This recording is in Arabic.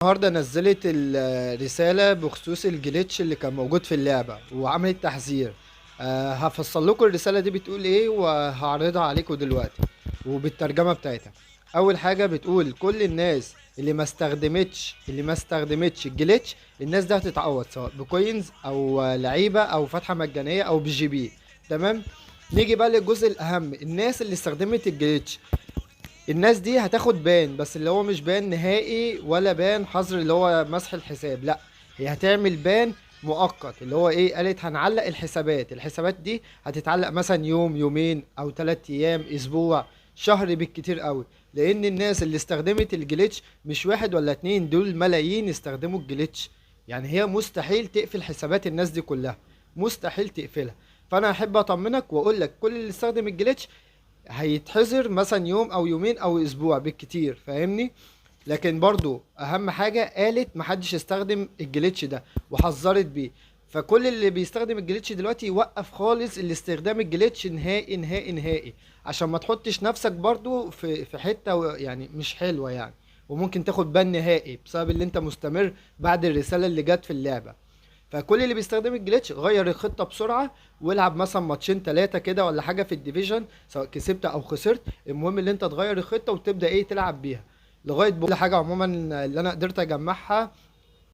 النهارده نزلت الرسالة بخصوص الجليتش اللي كان موجود في اللعبة وعملت تحذير. هفصل لكم الرسالة دي بتقول ايه وهعرضها عليكم دلوقتي وبالترجمة بتاعتها. اول حاجة بتقول كل الناس اللي ما استخدمتش الجليتش، الناس دي هتتعوض سواء بكوينز او لعيبة او فتحة مجانية او بجي بي. تمام. نيجي بقى للجزء الاهم، الناس اللي استخدمت الجليتش، الناس دي هتاخد بان، بس اللي هو مش بان نهائي ولا بان حظر اللي هو مسح الحساب، لا، هي هتعمل بان مؤقت اللي هو ايه، قالت هنعلق الحسابات دي هتتعلق مثلا يوم يومين او 3 ايام اسبوع شهر بالكتير قوي. لان الناس اللي استخدمت الجليتش مش واحد ولا اتنين، دول ملايين استخدموا الجليتش. يعني هي مستحيل تقفل حسابات الناس دي كلها، مستحيل تقفلها. فانا احب اطمنك واقول لك كل اللي استخدم الجليتش هيتحظر مثلا يوم او يومين او اسبوع بالكتير، فاهمني؟ لكن برضو اهم حاجة قالت محدش يستخدم الجليتش ده وحذرت بيه. فكل اللي بيستخدم الجليتش دلوقتي يوقف خالص الاستخدام الجليتش نهائي نهائي نهائي، عشان ما تحطش نفسك برضو في حتة يعني مش حلوة يعني. وممكن تاخد بان نهائي بسبب اللي انت مستمر بعد الرسالة اللي جت في اللعبة. فكل اللي بيستخدم الجليتش غير الخطه بسرعه، والعب مثلا ماتشين ثلاثه كده ولا حاجه في الديفيجن، سواء كسبت او خسرت، المهم ان انت تغير الخطه وتبدا ايه تلعب بيها لغايه كل حاجه. عموما اللي انا قدرت اجمعها